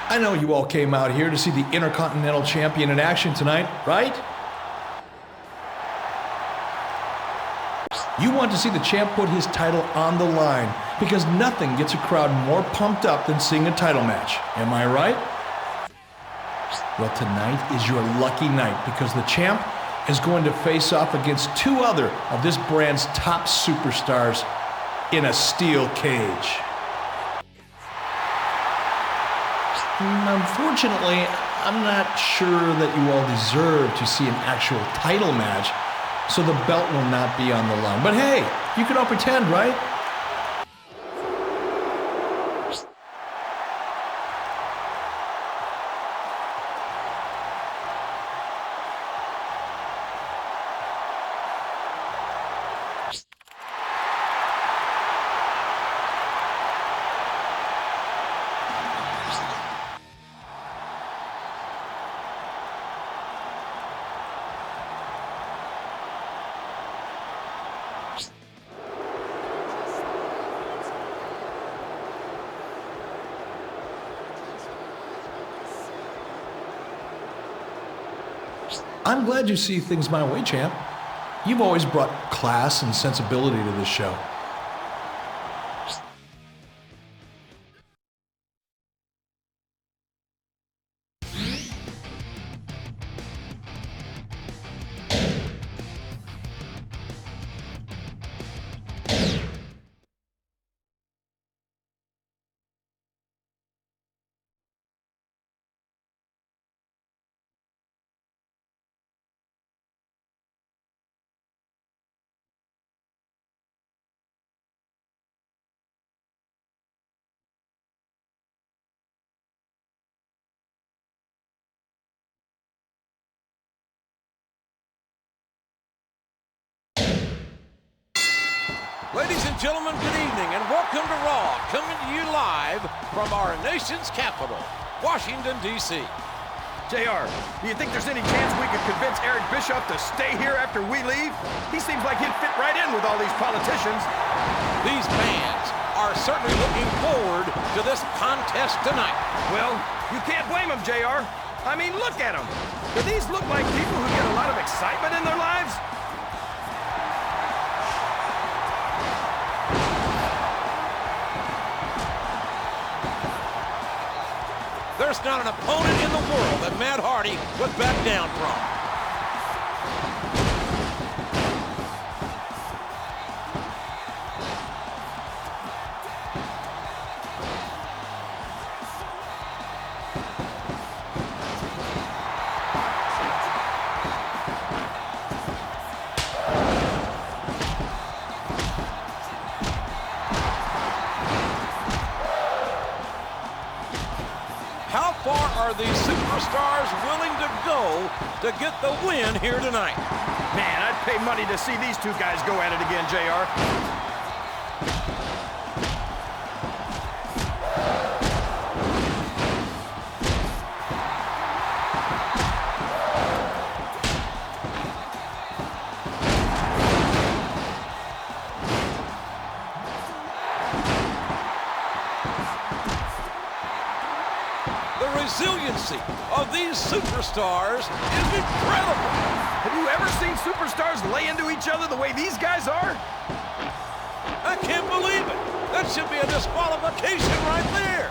I know you all came out here to see the Intercontinental Champion in action tonight, right? You want to see the champ put his title on the line because nothing gets a crowd more pumped up than seeing a title match. Am I right? Well, tonight is your lucky night because the champ is going to face off against two other of this brand's top superstars in a steel cage. Unfortunately, I'm not sure that you all deserve to see an actual title match, so the belt will not be on the line. But hey, you can all pretend, right? I'm glad you see things my way, champ. You've always brought class and sensibility to this show. Ladies and gentlemen, good evening and welcome to Raw, coming to you live from our nation's capital, Washington, D.C. JR, do you think there's any chance we could convince Eric Bischoff to stay here after we leave? He seems like he'd fit right in with all these politicians. These fans are certainly looking forward to this contest tonight. Well, you can't blame them, JR. I mean, look at them. Do these look like people who get a lot of excitement in their lives? There's not an opponent in the world that Matt Hardy would back down from. How far are these superstars willing to go to get the win here tonight? Man, I'd pay money to see these two guys go at it again, JR. The resiliency of these superstars is incredible. Have you ever seen superstars lay into each other the way these guys are? I can't believe it. That should be a disqualification right there.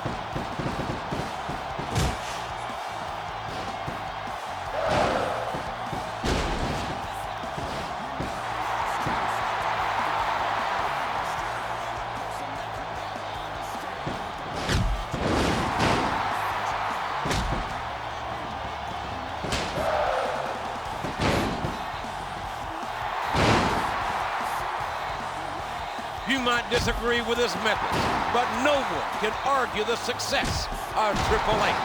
You might disagree with his methods, but no one can argue the success of Triple H.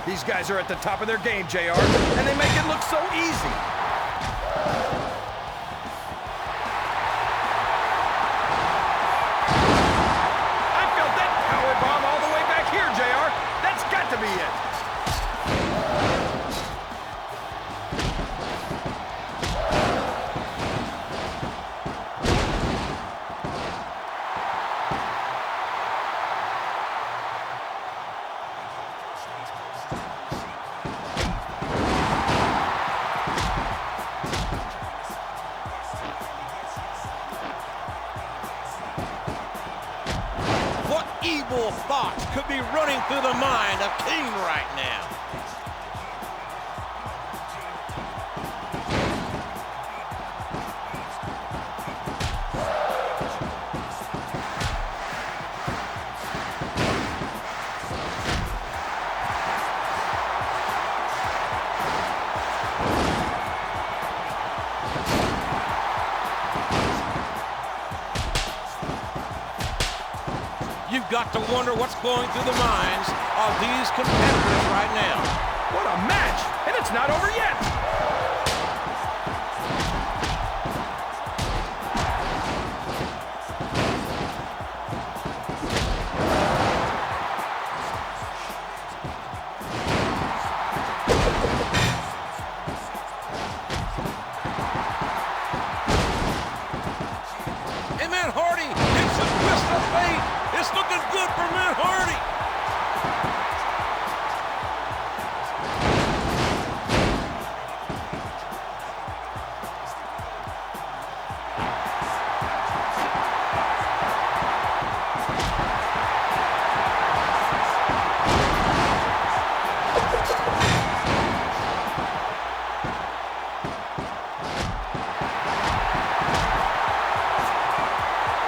These guys are at the top of their game, JR, and they make it look so easy. unspeakable thoughts could be running through the mind of King right now. You've got to wonder what's going through the minds of these competitors right now. What a match! And it's not over yet! And Matt Hardy hits a twist of fate. It's looking good for Matt Hardy.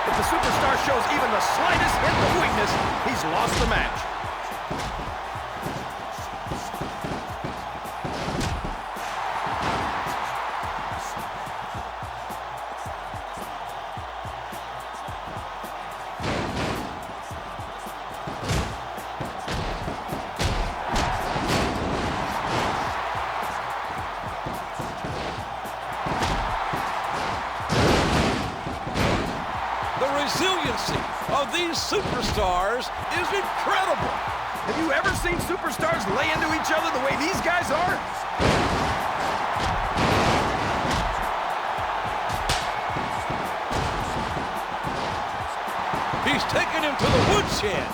If the superstar shows even the slightest hint of weakness, he's lost the match. The resiliency of these superstars is incredible. Have you ever seen superstars lay into each other the way these guys are? He's taking him to the woodshed.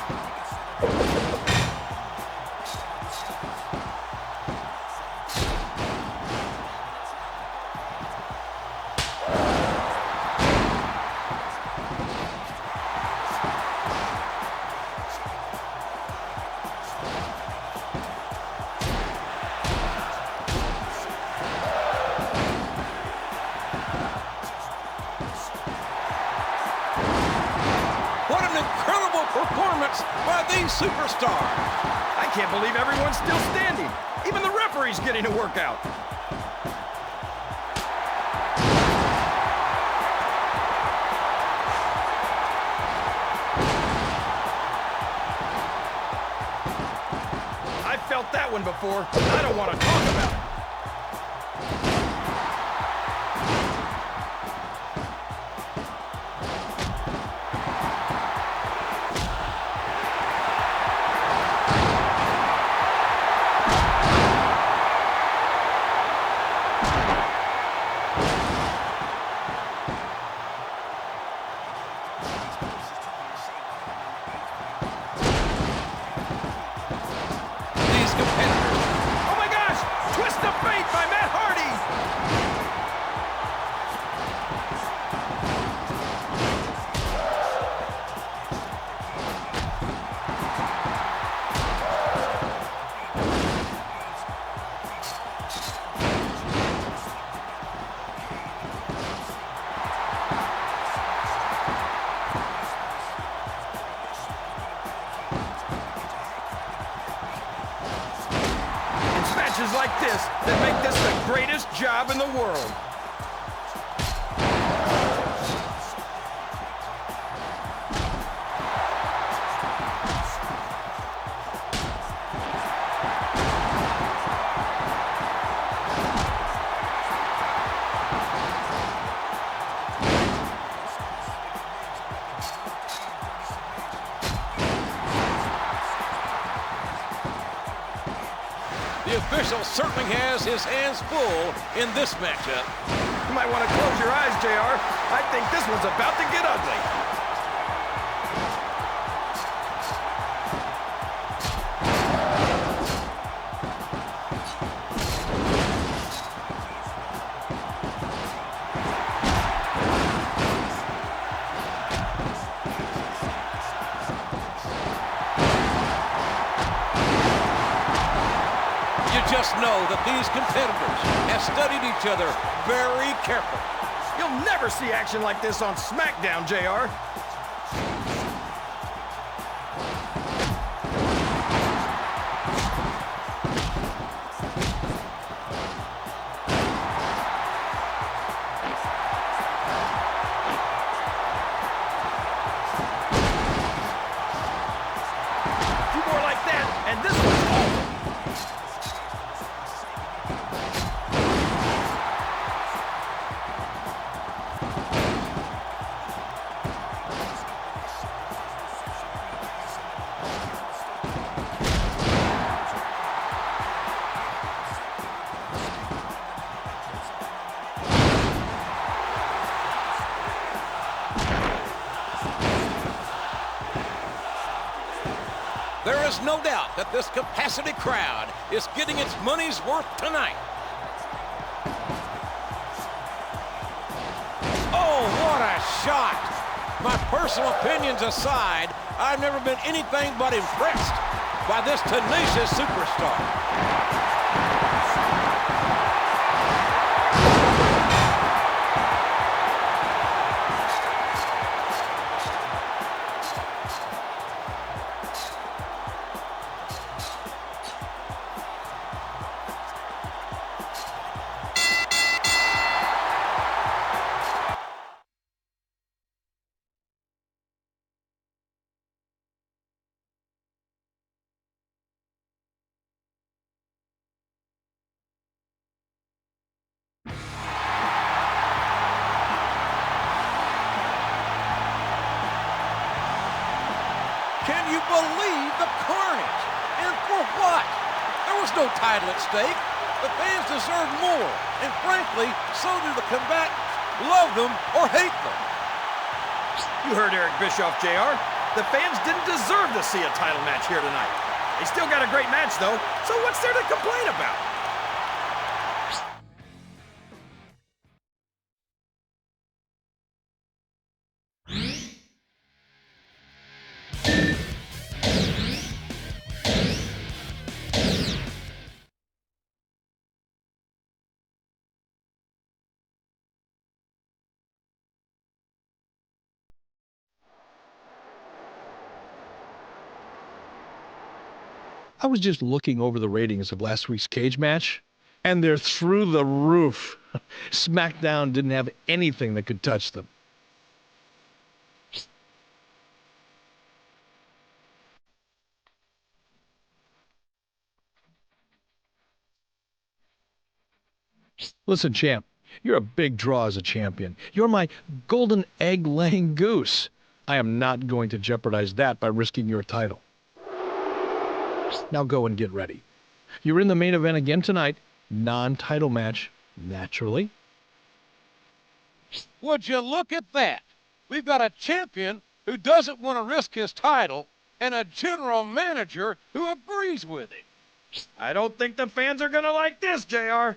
What an incredible performance by these superstars. I can't believe everyone's still standing. Even the referee's getting a workout. I felt that one before. I don't want to talk about it. These competitors. Oh my gosh! Twist of fate by Matt Hardy! It's matches like this that make this the greatest job in the world. The official certainly has his hands full in this matchup. You might want to close your eyes, JR. I think this one's about to get ugly. must know that these competitors have studied each other very carefully. You'll never see action like this on Smackdown, JR. There is no doubt that this capacity crowd is getting its money's worth tonight. Oh, what a shot! My personal opinions aside, I've never been anything but impressed by this tenacious superstar. Can you believe the carnage? And for what? There was no title at stake. The fans deserve more. And frankly, so do the combatants. Love them or hate them. You heard Eric Bischoff, JR. The fans didn't deserve to see a title match here tonight. They still got a great match, though, so what's there to complain about? I was just looking over the ratings of last week's cage match, and they're through the roof. SmackDown didn't have anything that could touch them. Listen, champ, you're a big draw as a champion. You're my golden egg-laying goose. I am not going to jeopardize that by risking your title. Now go and get ready. You're in the main event again tonight. Non-title match, naturally. Would you look at that? We've got a champion who doesn't want to risk his title and a general manager who agrees with him. I don't think the fans are gonna like this, JR.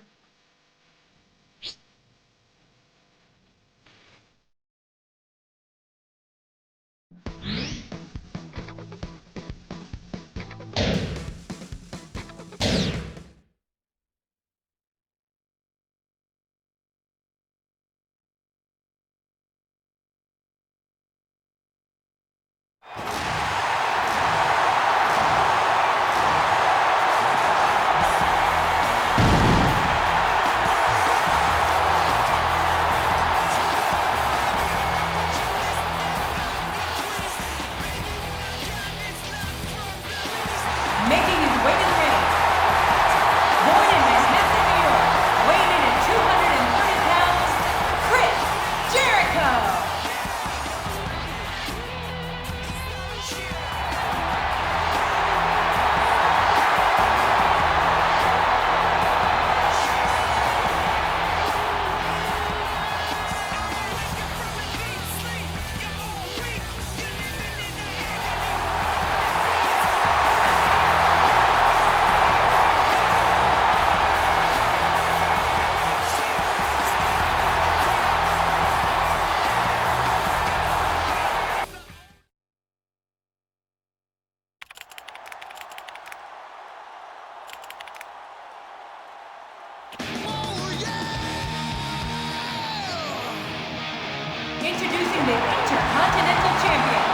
Introducing the Intercontinental Champion.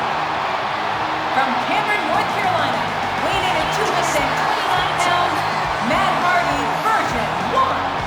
From Cameron, North Carolina, weighing in at 229 pounds, Matt Hardy, version 1.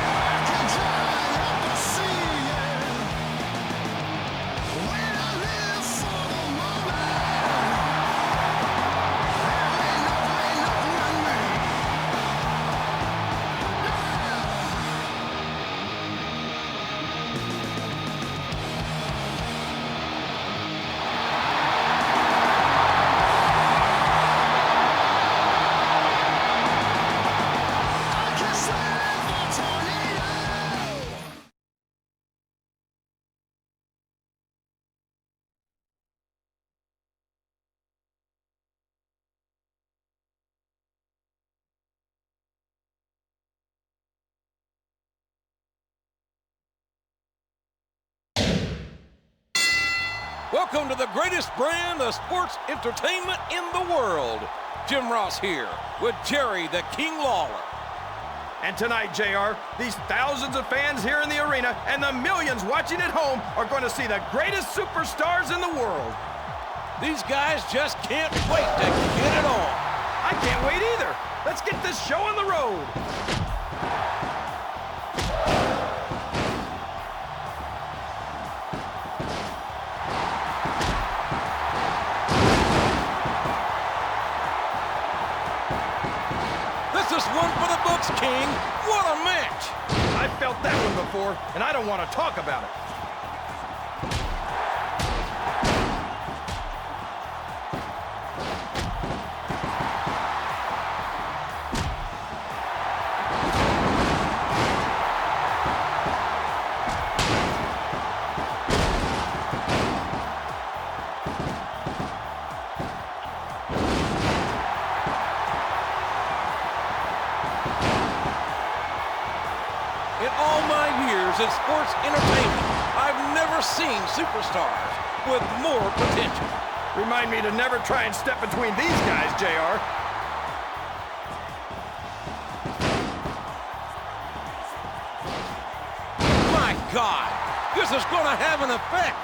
Welcome to the greatest brand of sports entertainment in the world. Jim Ross here with Jerry the King Lawler. And tonight, JR, these thousands of fans here in the arena and the millions watching at home are going to see the greatest superstars in the world. These guys just can't wait to get it on. I can't wait either. Let's get this show on the road. This is one for the books, King. What a match. I've felt that one before, and I don't want to talk about it. In all my years in sports entertainment, I've never seen superstars with more potential. Remind me to never try and step between these guys, JR. My God, this is going to have an effect.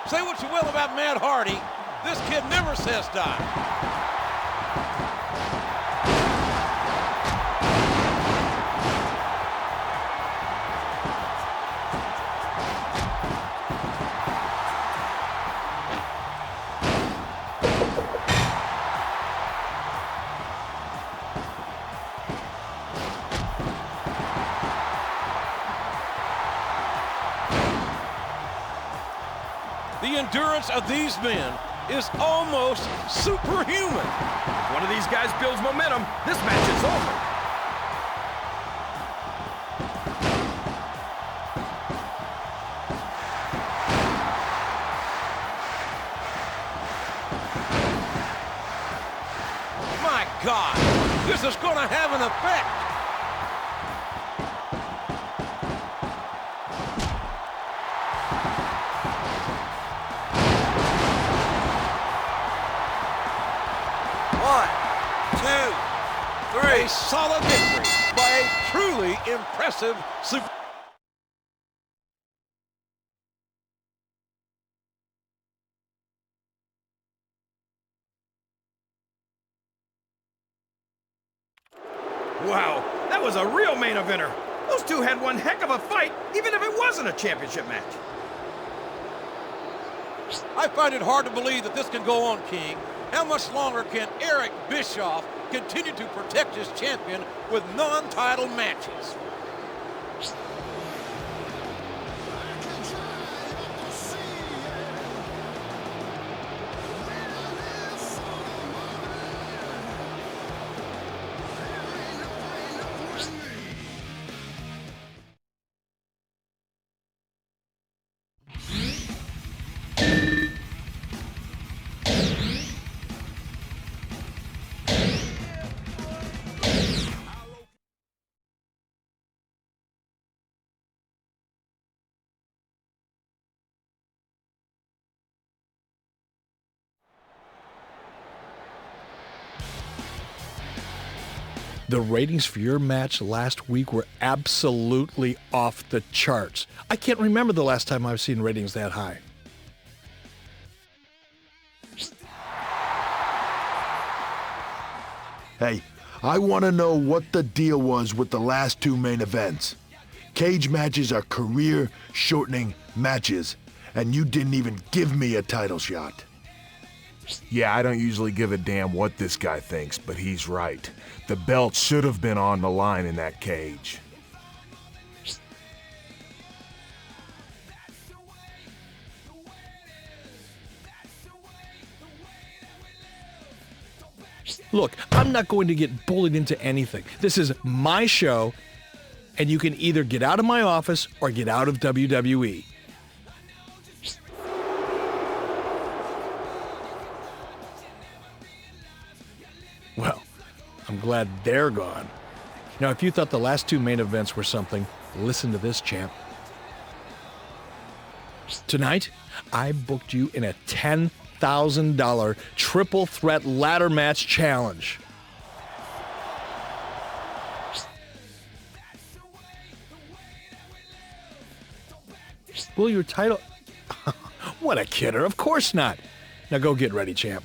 Say what you will about Matt Hardy, this kid never says die. The endurance of these men is almost superhuman. If one of these guys builds momentum, this match is over. My God, this is going to have an effect. A solid victory by a truly impressive super. Wow, that was a real main eventer. Those two had one heck of a fight, even if it wasn't a championship match. I find it hard to believe that this can go on, King. How much longer can Eric Bischoff continue to protect his champion with non-title matches? The ratings for your match last week were absolutely off the charts. I can't remember the last time I've seen ratings that high. Hey, I want to know what the deal was with the last two main events. Cage matches are career-shortening matches, and you didn't even give me a title shot. Yeah, I don't usually give a damn what this guy thinks, but he's right. The belt should have been on the line in that cage. Look, I'm not going to get bullied into anything. This is my show, and you can either get out of my office or get out of WWE. Well, I'm glad they're gone. Now, if you thought the last two main events were something, listen to this, champ. Tonight, I booked you in a $10,000 triple threat ladder match challenge. Will your title... What a kidder, of course not. Now go get ready, champ.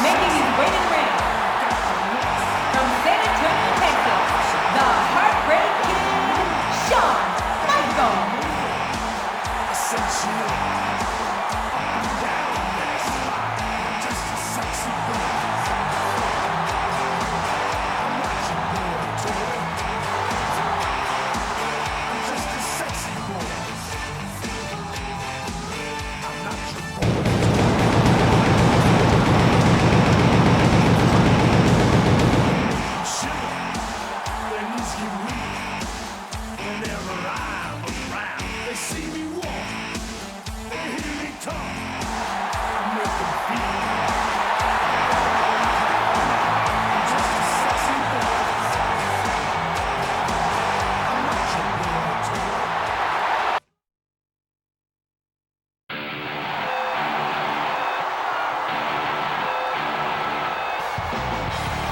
Making his way to the ring. From San Antonio, Texas, the Heartbreak Kid, Shawn Michaels.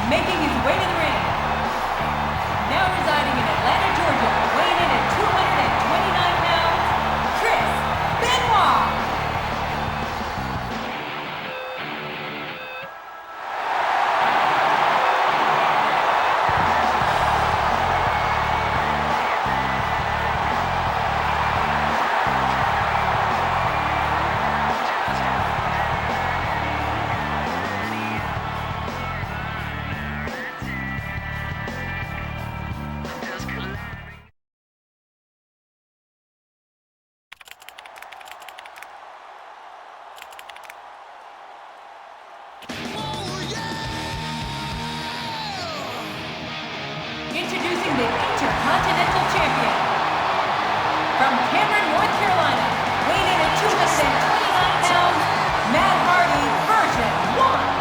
Making his way to the ring. Now residing in Atlanta, Georgia, weighing in at 229 pounds, Chris Benoit. Introducing the Intercontinental Champion. From Cameron, North Carolina, weighing in at 229 pounds, Matt Hardy, version 1.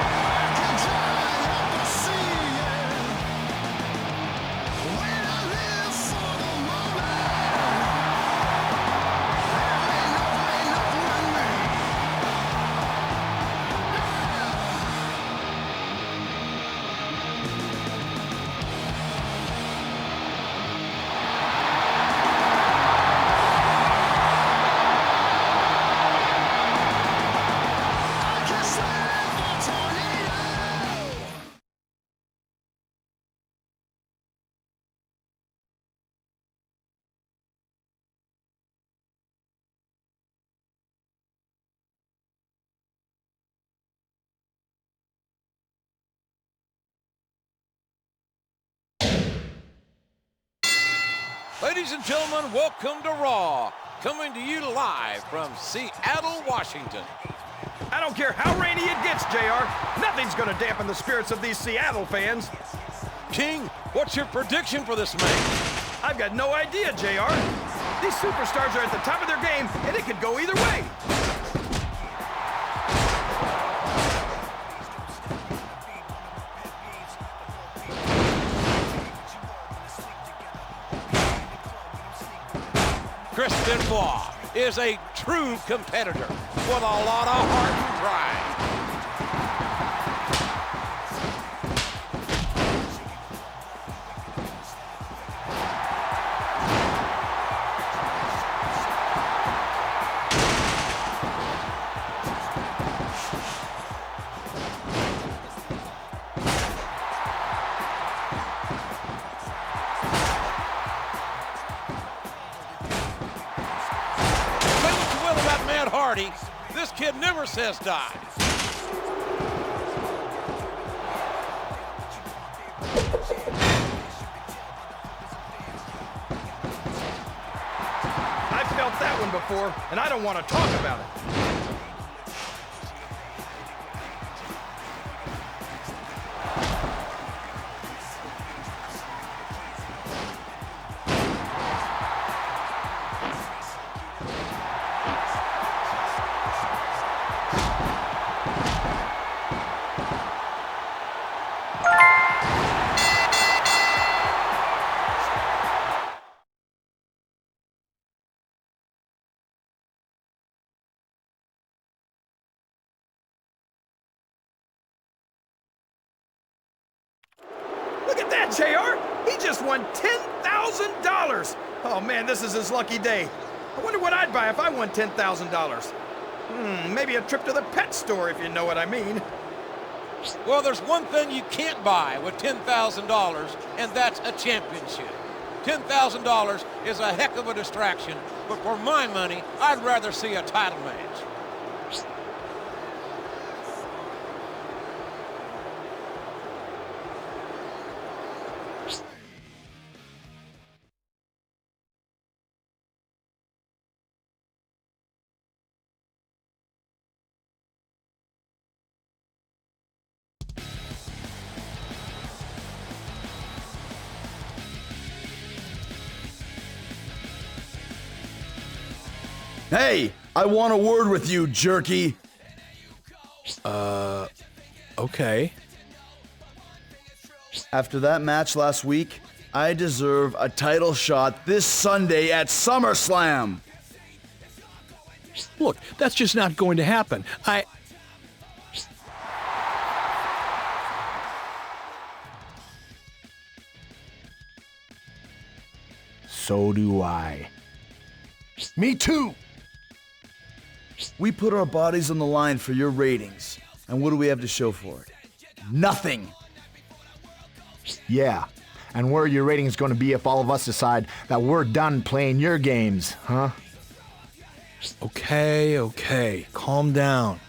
Ladies and gentlemen, welcome to Raw. Coming to you live from Seattle, Washington. I don't care how rainy it gets, JR. Nothing's gonna dampen the spirits of these Seattle fans. King, what's your prediction for this match? I've got no idea, JR. These superstars are at the top of their game, and it could go either way. Chris Benoit is a true competitor with a lot of heart and pride. This kid never says die. I've felt that one before, and I don't want to talk about it. Look at that, JR! He just won $10,000! Oh man, this is his lucky day. I wonder what I'd buy if I won $10,000. Maybe a trip to the pet store, if you know what I mean. Well, there's one thing you can't buy with $10,000, and that's a championship. $10,000 is a heck of a distraction, but for my money, I'd rather see a title match. Hey, I want a word with you, jerky. Okay. After that match last week, I deserve a title shot this Sunday at SummerSlam. Look, that's just not going to happen. So do I. Me too! We put our bodies on the line for your ratings, and what do we have to show for it? Nothing! Yeah, and where are your ratings going to be if all of us decide that we're done playing your games, huh? Okay, calm down.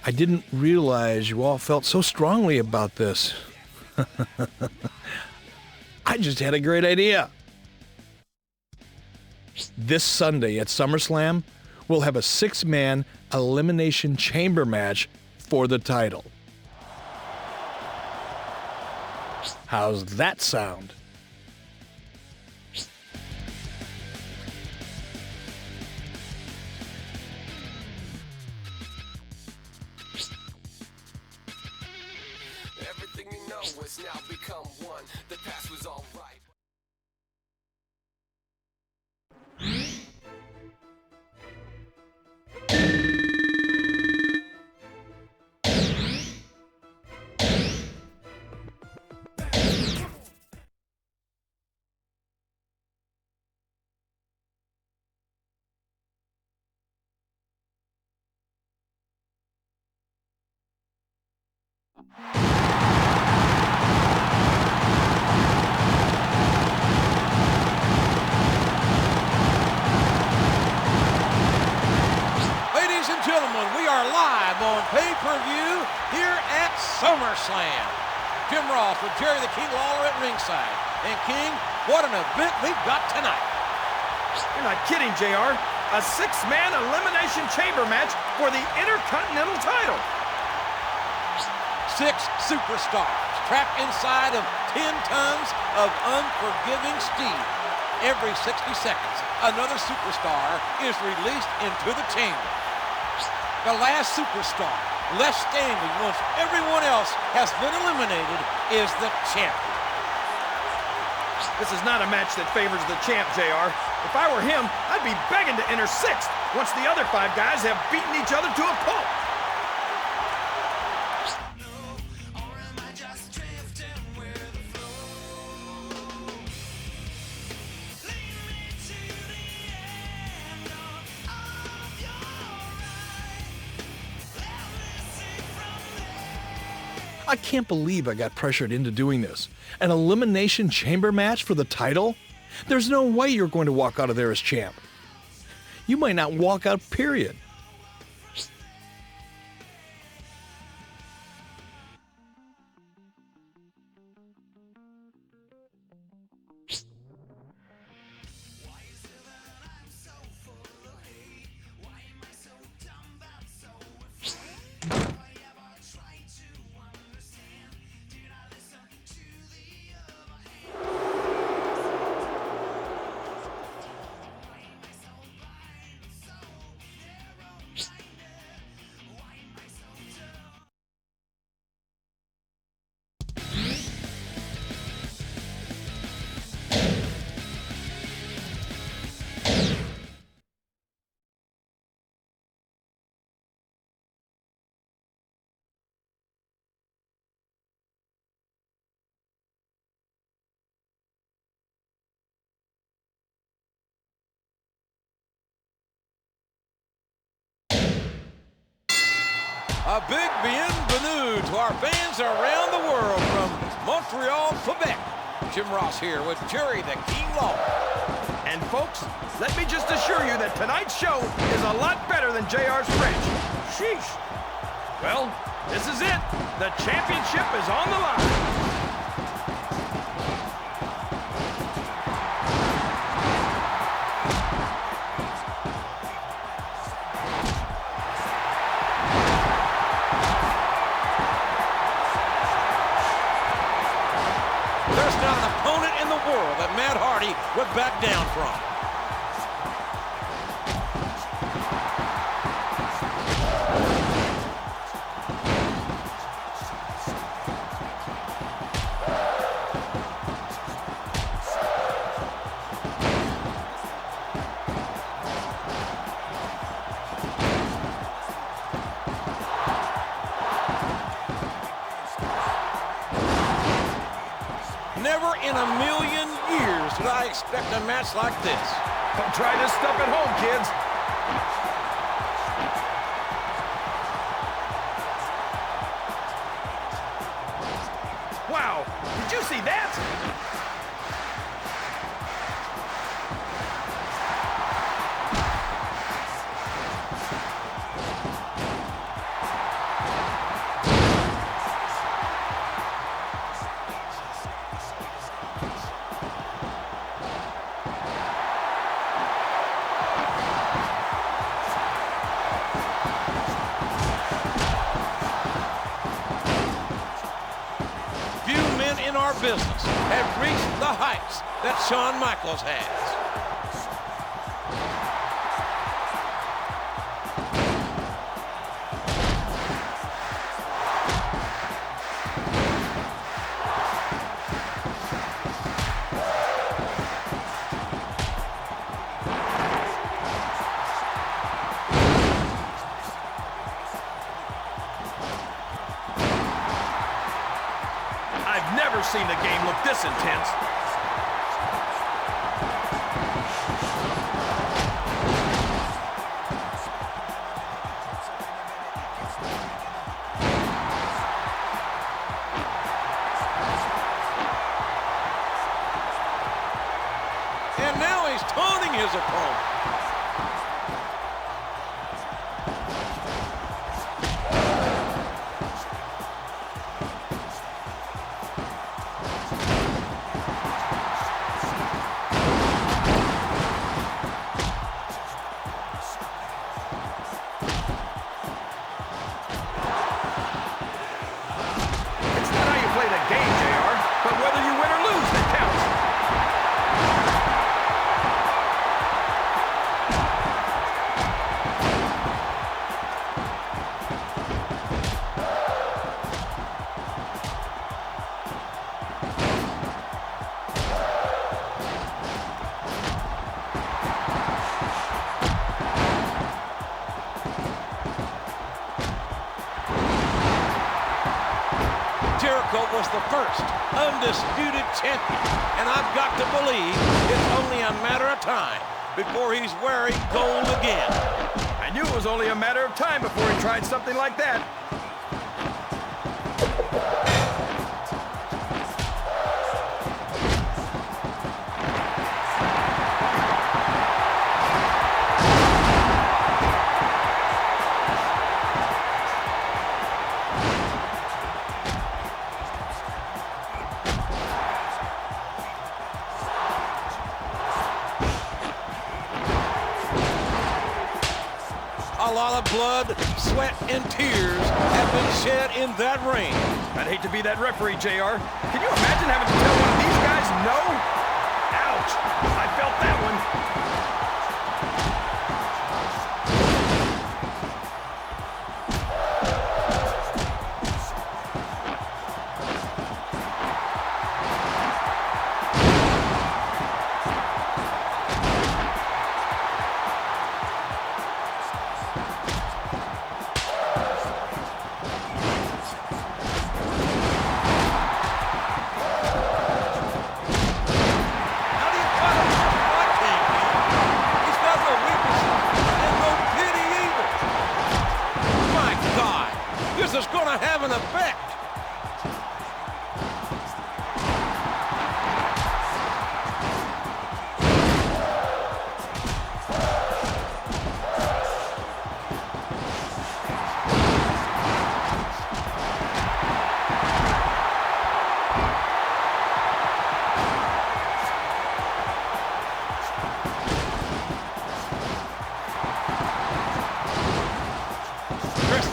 I didn't realize you all felt so strongly about this. I just had a great idea. This Sunday at SummerSlam, we'll have a 6-man elimination chamber match for the title. How's that sound? Everything you know has now become one. The past was all right. Ladies and gentlemen, we are live on pay-per-view here at SummerSlam. Jim Ross with Jerry the King Lawler at ringside. And King, what an event we've got tonight. You're not kidding, JR. a six-man elimination chamber match for the Intercontinental title. 6 superstars trapped inside of 10 tons of unforgiving steel. Every 60 seconds, another superstar is released into the chamber. The last superstar left standing once everyone else has been eliminated is the champion. This is not a match that favors the champ, JR. If I were him, I'd be begging to enter 6th once the other 5 guys have beaten each other to a pulp. I can't believe I got pressured into doing this. An elimination chamber match for the title? There's no way you're going to walk out of there as champ. You might not walk out, period. A big bienvenue to our fans around the world from Montreal, Quebec. Jim Ross here with Jerry the King Lawler. And folks, let me just assure you that tonight's show is a lot better than JR's French. Sheesh. Well, this is it. The championship is on the line. There's not an opponent in the world that Matt Hardy would back down from. Never in a million years did I expect a match like this. Don't try this stuff at home, kids. Wow, did you see that? In our business have reached the heights that Shawn Michaels has. I've never seen the game look this intense. And now he's taunting his opponent. was the first undisputed champion, and I've got to believe it's only a matter of time before he's wearing gold again. I knew it was only a matter of time before he tried something like that. A lot of blood, sweat, and tears have been shed in that ring. I'd hate to be that referee, JR. Can you imagine having to tell one of these guys no? Ouch! I felt that one. This is going to have an effect.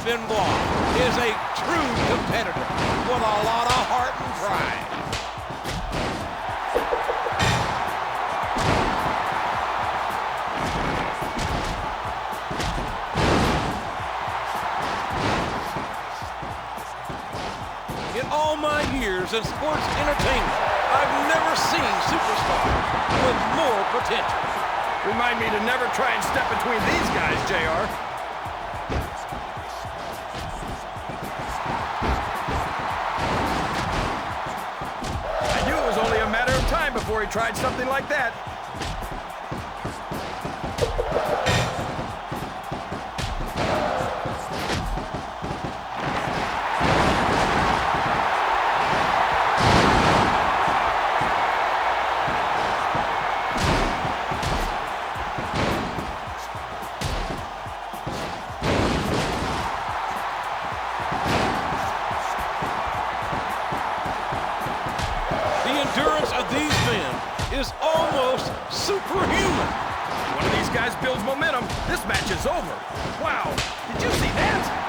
Benoit is a true competitor with a lot of heart and pride. In all my years in sports entertainment, I've never seen superstars with more potential. Remind me to never try and step between these guys, JR. Only a matter of time before he tried something like that. Endurance of these men is almost superhuman. One of these guys builds momentum. This match is over. Wow, did you see that?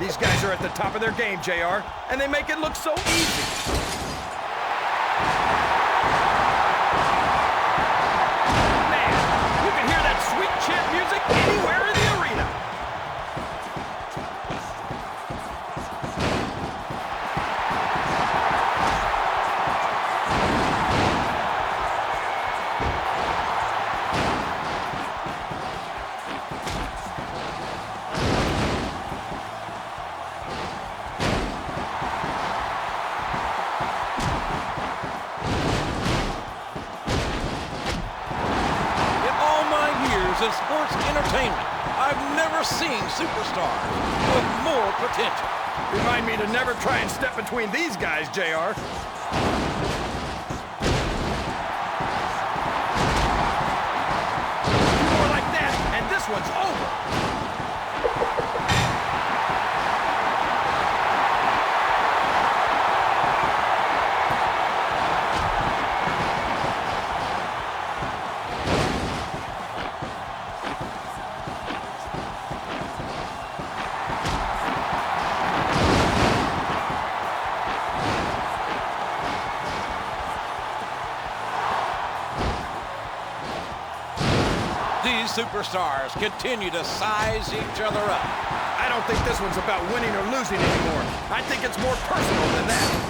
These guys are at the top of their game, JR, and they make it look so easy. Man, you can hear that sweet chant music anywhere in the arena. In sports entertainment, I've never seen superstars with more potential. Remind me to never try and step between these guys, JR. More like that, and this one's over. these superstars continue to size each other up. I don't think this one's about winning or losing anymore. I think it's more personal than that.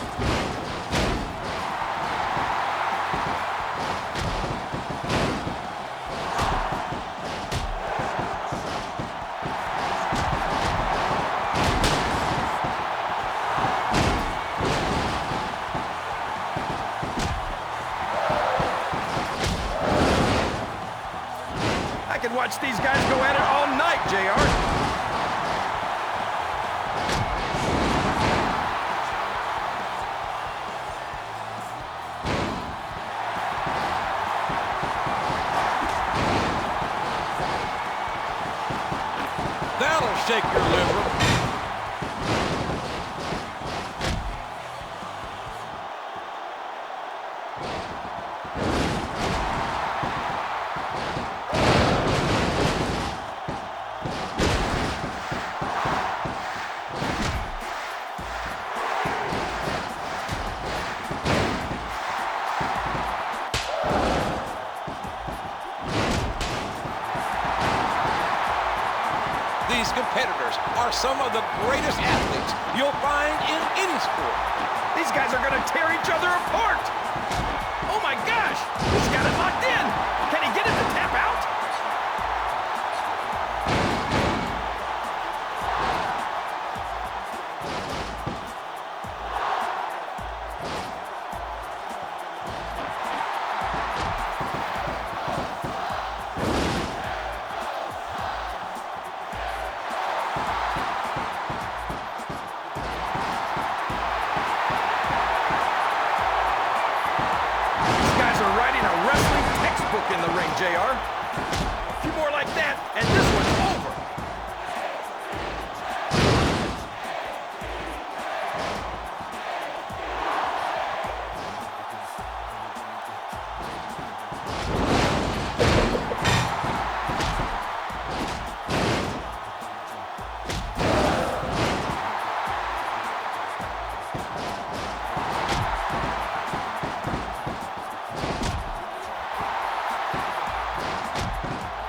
I could watch these guys go at it all night, JR. That'll shake your liver. These competitors are some of the greatest athletes you'll find in any sport. These guys are gonna tear each other apart. Oh my gosh, he's got it locked in. Can he get it to tap out? In the ring, JR. A few more like that, and this one's over.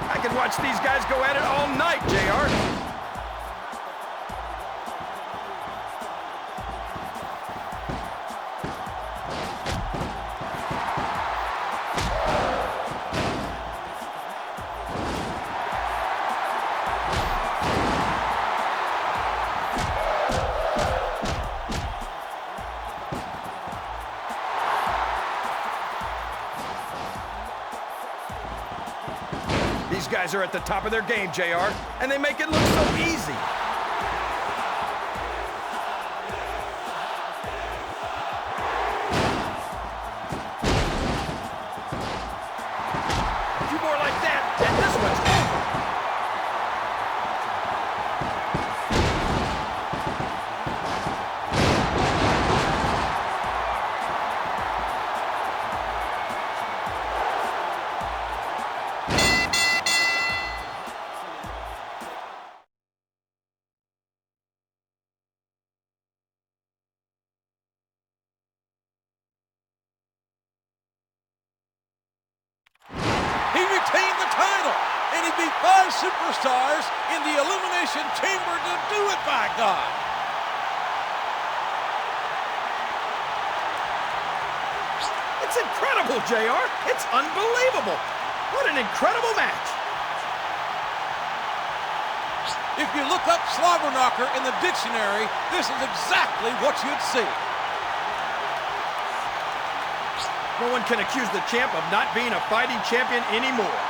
I can watch these guys go at it all night, JR. These guys are at the top of their game, JR, and they make it look so easy. A few more like that, and this one's over. He retained the title, and he beat 5 superstars in the Elimination Chamber to do it, by God. It's incredible, JR. It's unbelievable. What an incredible match. If you look up slobber knocker in the dictionary, this is exactly what you'd see. No one can accuse the champ of not being a fighting champion anymore.